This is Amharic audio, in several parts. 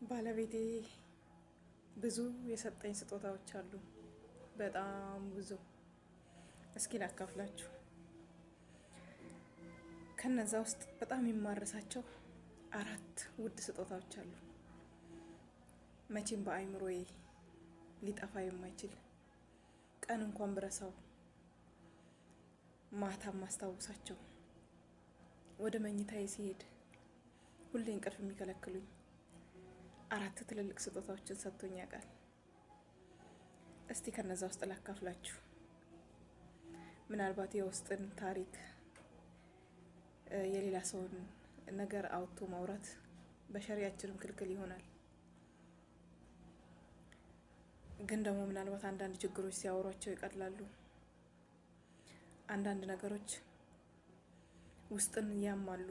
ባለቤቴ ብዙ የሰጠኝ ስጦታዎች አሉ። በጣም ብዙ። እስኪ ላካፍላችሁ። ከነዛ ውስጥ በጣም የማረሳቸው 4 ውድ ስጦታዎች አሉ። መቼም በአይምሮዬ ሊጠፋ የማይችል ቀን እንኳን ብረሳው ማታ ማስታውሳቸው፣ ወደ መኝታዬ ሲሄድ ሁሌ እንቅልፍ የሚከለክሉኝ 4 ትልልቅ ስጦታዎችን ሰጥቶኝ ያውቃል። እስቲ ከነዛ ውስጥ ላካፍላችሁ። ምናልባት የውስጥን ታሪክ የሌላ ሰውን ነገር አውጥቶ ማውራት በሸሪያችንም ክልክል ይሆናል። ግን ደግሞ ምናልባት አንዳንድ ችግሮች ሲያወሯቸው ይቀላሉ። አንዳንድ ነገሮች ውስጥን ያማሉ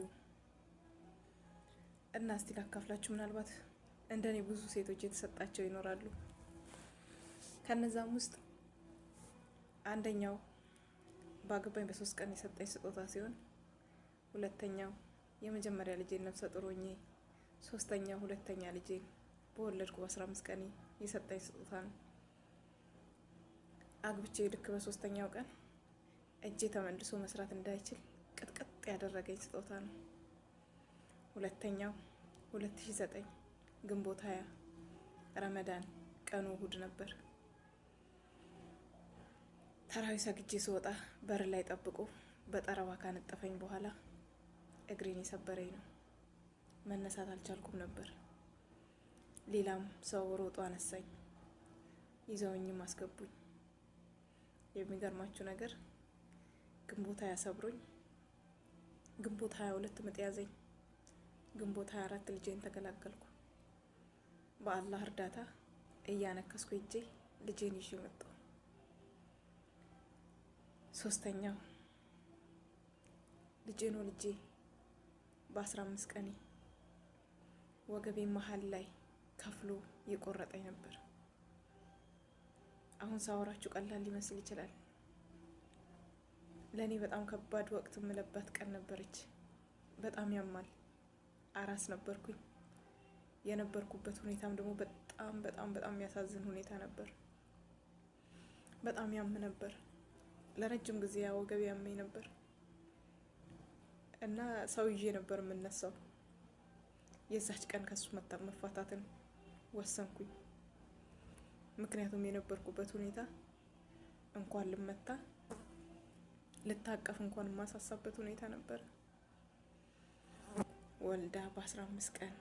እና እስቲ ላካፍላችሁ። ምናልባት እንደኔ ብዙ ሴቶች የተሰጣቸው ይኖራሉ። ከነዛም ውስጥ አንደኛው ባገባኝ በ3 ቀን የሰጠኝ ስጦታ ሲሆን፣ ሁለተኛው የመጀመሪያ ልጄን ነፍሰ ጡር ሆኜ፣ ሶስተኛው ሁለተኛ ልጄን በወለድኩ በ15 ቀን የሰጠኝ ስጦታ ነው። አግብቼ ልክ በ3ኛው ቀን እጄ ተመልሶ መስራት እንዳይችል ቅጥቅጥ ያደረገኝ ስጦታ ነው። ሁለተኛው 2009 ግንቦት 20 ረመዳን ቀኑ እሁድ ነበር። ተራዊ ሰግጄ ስወጣ በር ላይ ጠብቆ በጠረባ ካነጠፈኝ በኋላ እግሬን የሰበረኝ ነው። መነሳት አልቻልኩም ነበር። ሌላም ሰው ሮጦ አነሳኝ፣ ይዘውኝም አስገቡኝ። የሚገርማችሁ ነገር ግንቦት 20 ሰብሮኝ ግንቦት 22 ምጥ ያዘኝ። ግንቦት 24 ልጄን ተገላገልኩ። በአላህ እርዳታ እያነከስኩ ሄጄ ልጄን ይዤ መጣሁ። ሶስተኛው ልጄን ወልጄ በ15 ቀኔ ወገቤ መሀል ላይ ከፍሎ የቆረጠኝ ነበር። አሁን ሳወራችሁ ቀላል ሊመስል ይችላል። ለእኔ በጣም ከባድ ወቅት የምለባት ቀን ነበረች። በጣም ያማል። አራስ ነበርኩኝ። የነበርኩበት ሁኔታም ደግሞ በጣም በጣም በጣም የሚያሳዝን ሁኔታ ነበር። በጣም ያም ነበር። ለረጅም ጊዜ ወገቤ ያመኝ ነበር እና ሰው ይዤ ነበር የምነሳው። የዛች ቀን ከሱ መፋታትን ወሰንኩኝ። ምክንያቱም የነበርኩበት ሁኔታ እንኳን ልመታ ልታቀፍ እንኳን የማሳሳበት ሁኔታ ነበር። ወልዳ በ15 ቀን